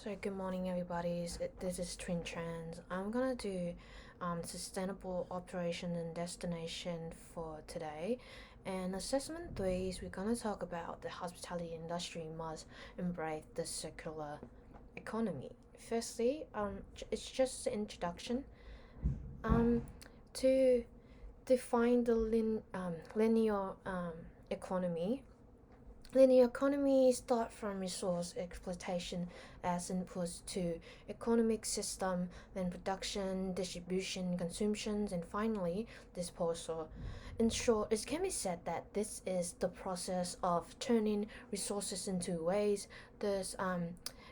So good morning, everybody. This is Tran. I'm gonna do sustainable operation and destination for today. And assessment 3 is we're gonna talk about the hospitality industry must embrace the circular economy. Firstly, it's just an introduction. Um, to define the linear economy. Linear economy start from resource exploitation as inputs to economic system, then production, distribution, consumptions, and finally disposal. In short, it can be said that this is the process of turning resources into waste. Thus,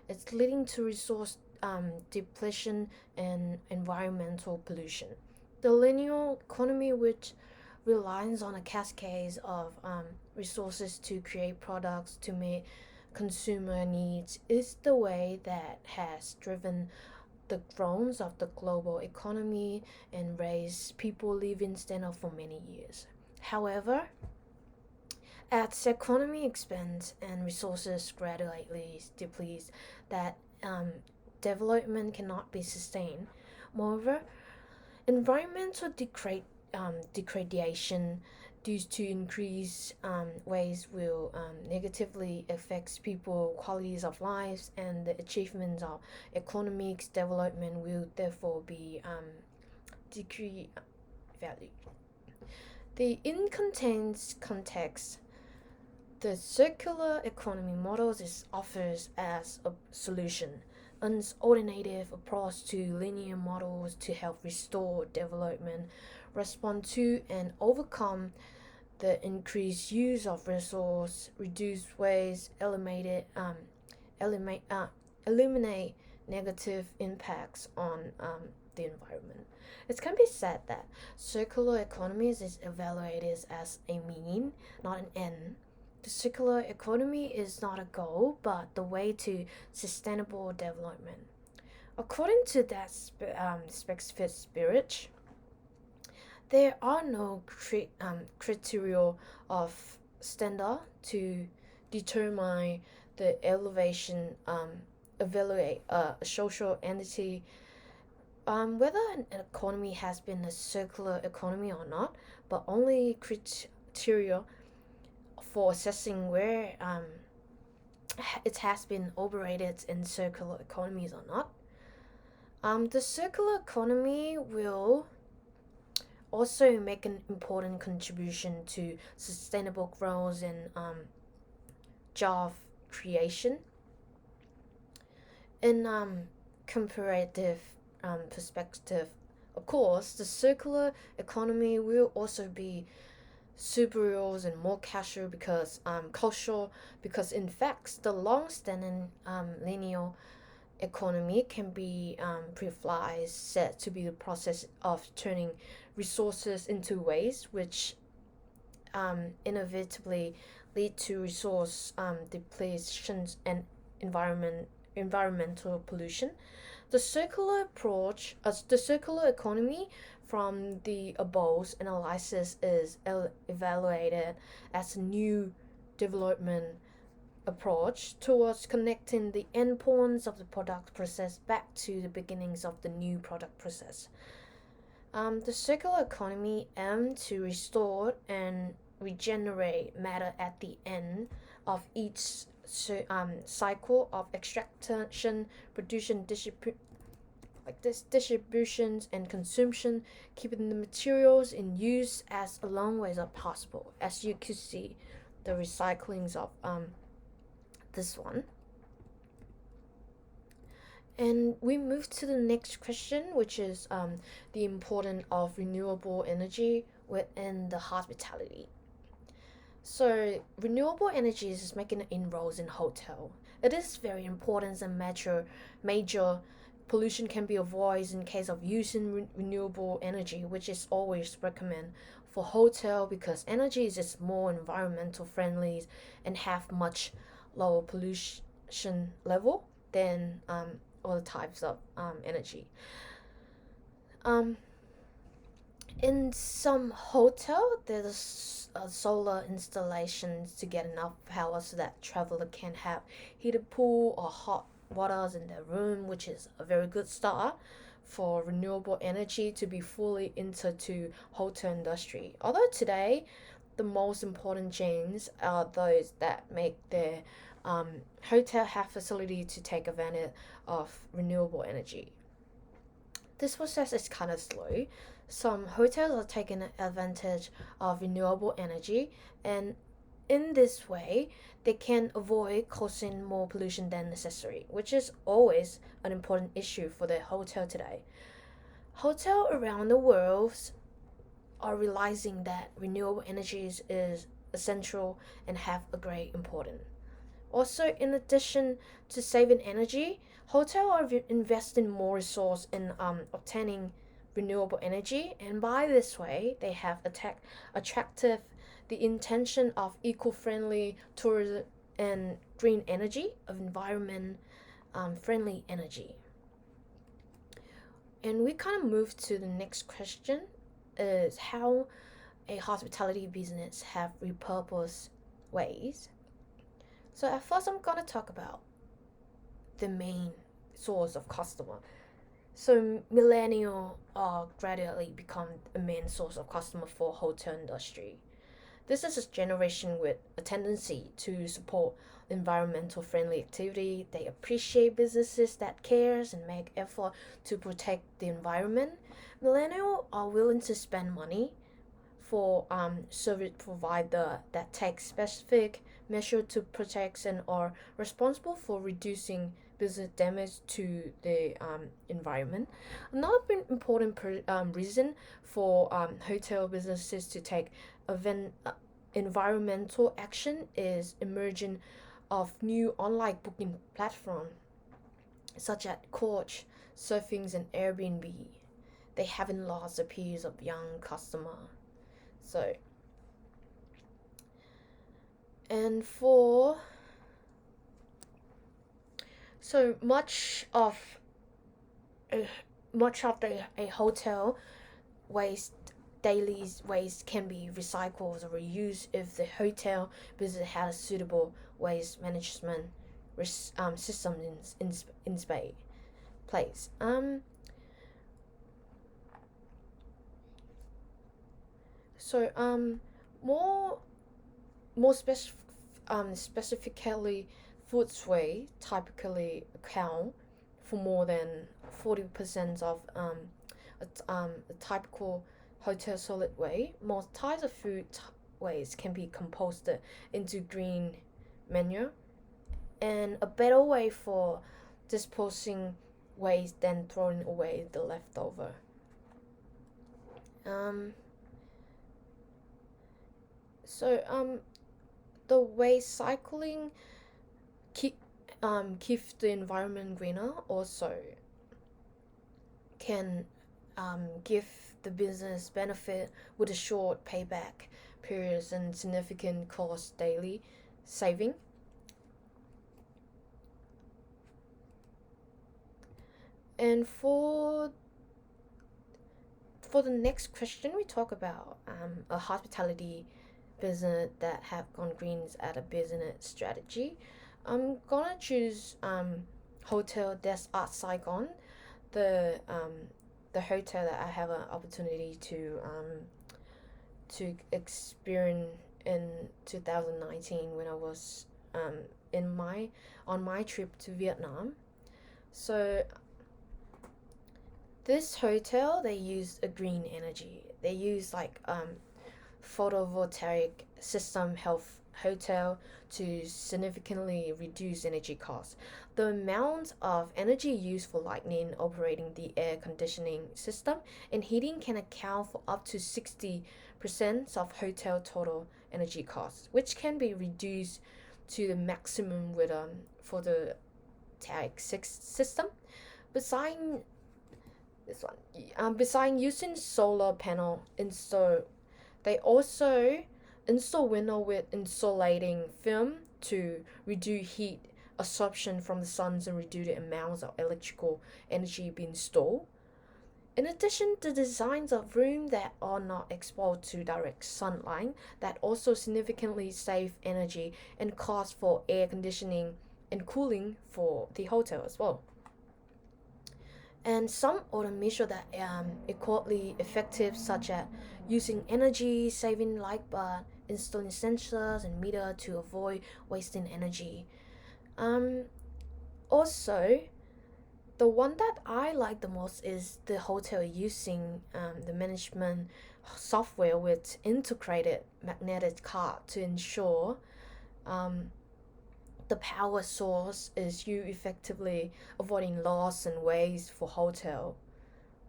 it's leading to resource depletion and environmental pollution. The linear economy, which relies on a cascade of resources to create products to meet consumer needs, is the way that has driven the growth of the global economy and raised people living standard for many years. However, as the economy expands and resources gradually deplete, that development cannot be sustained. Moreover, environmental degradation due to increased waste will negatively affect people qualities of lives, and the achievements of economic development will therefore be decrease value. The in contains context, the circular economy models is offers as a solution an alternative approach to linear models to help restore development, respond to and overcome the increased use of resource, reduce waste, eliminate, eliminate negative impacts on the environment. It can be said that circular economies is evaluated as a mean, not an end. The circular economy is not a goal, but the way to sustainable development. According to that specific spirit, there are no criteria of standard to determine the evaluate a social entity, whether an economy has been a circular economy or not, but only criteria for assessing where it has been operated in circular economies or not. The circular economy will also make an important contribution to sustainable growth and job creation. In comparative perspective, of course, the circular economy will also be superior and more casual because cultural, because in fact the long-standing linear economy can be briefly said to be the process of turning resources into waste, which inevitably lead to resource depletions and environmental pollution. The circular economy from the above analysis is evaluated as a new development approach towards connecting the endpoints of the product process back to the beginnings of the new product process. The circular economy aims to restore and regenerate matter at the end of each cycle of extraction, production, distributions and consumption, keeping the materials in use as long as possible. As you could see, the recyclings of this one. And we move to the next question, which is the importance of renewable energy within the hospitality. So renewable energy is making inroads in hotel. It is very important and major pollution can be avoided in case of using renewable energy, which is always recommend for hotel because energy is just more environmental friendly and have much lower pollution level than other types of energy. In some hotel, there's solar installations to get enough power so that traveler can have heated pool or hot waters in their room, which is a very good start for renewable energy to be fully entered to hotel industry. Although today, the most important chains are those that make their hotel have facility to take advantage of renewable energy. This process is kind of slow. Some hotels are taking advantage of renewable energy, and in this way, they can avoid causing more pollution than necessary, which is always an important issue for the hotel today. Hotels around the world are realizing that renewable energies is essential and have a great importance. Also, in addition to saving energy, hotels are investing more resource in obtaining renewable energy, and by this way, they have attractive the intention of eco-friendly tourism and green energy of environment friendly energy. And we kind of move to the next question is how a hospitality business have repurposed ways. So at first I'm gonna talk about the main source of customer. So millennial are gradually become a main source of customer for hotel industry. This is a generation with a tendency to support environmental friendly activity. They appreciate businesses that cares and make effort to protect the environment. Millennials are willing to spend money for service provider that take specific measure to protect and are responsible for reducing business damage to the environment. Another important reason for hotel businesses to take event, environmental action is emerging of new online booking platforms such as Coach, Surfings, and Airbnb. They haven't lost the appeal of young customer. So, and for so much of a hotel waste daily waste can be recycled or reused if the hotel business has a suitable waste management system in place. So more specifically, food waste typically account for more than 40% of a typical hotel solid waste. Most types of food waste can be composted into green manure, and a better way for disposing waste than throwing away the leftover. So the waste cycling keeps the environment greener. Also, can give the business benefit with a short payback periods and significant cost daily saving. And for the next question, we talk about a hospitality business that have gone green at a business strategy. I'm gonna choose Hotel Des Arts Saigon, the hotel that I have an opportunity to experience in 2019 when I was on my trip to Vietnam. So this hotel, they use a green energy. They use like photovoltaic system health hotel to significantly reduce energy costs. The amount of energy used for lighting, operating the air conditioning system, and heating can account for up to 60% of hotel total energy costs, which can be reduced to the maximum with for the TAG system. Besides this one, besides using solar panel install, they also install window with insulating film to reduce heat absorption from the suns and reduce the amounts of electrical energy being stored. In addition, the designs of rooms that are not exposed to direct sunlight that also significantly save energy and cost for air conditioning and cooling for the hotel as well. And some other measures that equally effective, such as using energy saving light bulb, installing sensors and meter to avoid wasting energy. Um, Also, the one that I like the most is the hotel using the management software with integrated magnetic card to ensure um, the power source is you effectively avoiding loss and waste for hotel,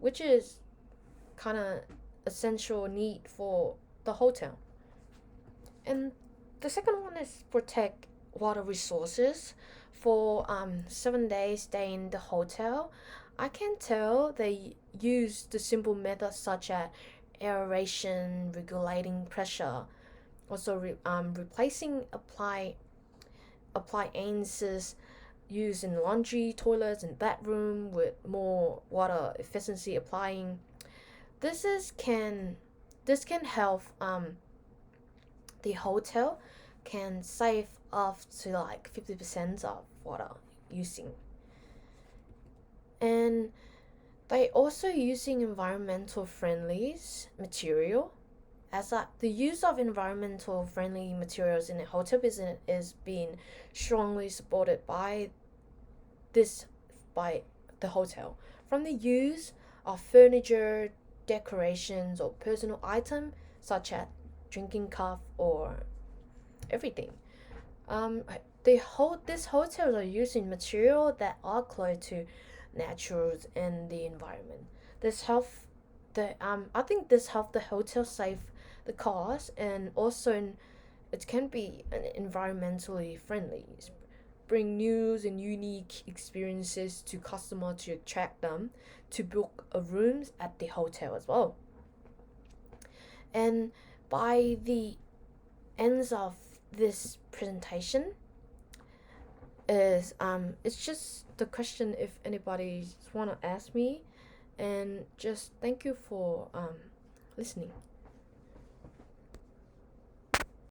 which is kind of essential need for the hotel. And the second one is protect water resources. For 7 days stay in the hotel, I can tell they use the simple methods such as aeration, regulating pressure, also replacing appliances used in laundry, toilets, and bathroom with more water efficiency applying. This is can this can help the hotel can save up to like 50% of water using. And they also using environmental friendly material, as the use of environmental friendly materials in the hotel business is being strongly supported this by the hotel. From the use of furniture, decorations, or personal items such as drinking cup or everything. These hotels are using material that are close to naturals and the environment. This help I think this help the hotel save the cost, and also it can be environmentally friendly. Bring new and unique experiences to customers to attract them to book a rooms at the hotel as well. And by the ends of this presentation is it's just the question if anybody want to ask me, and just thank you for listening.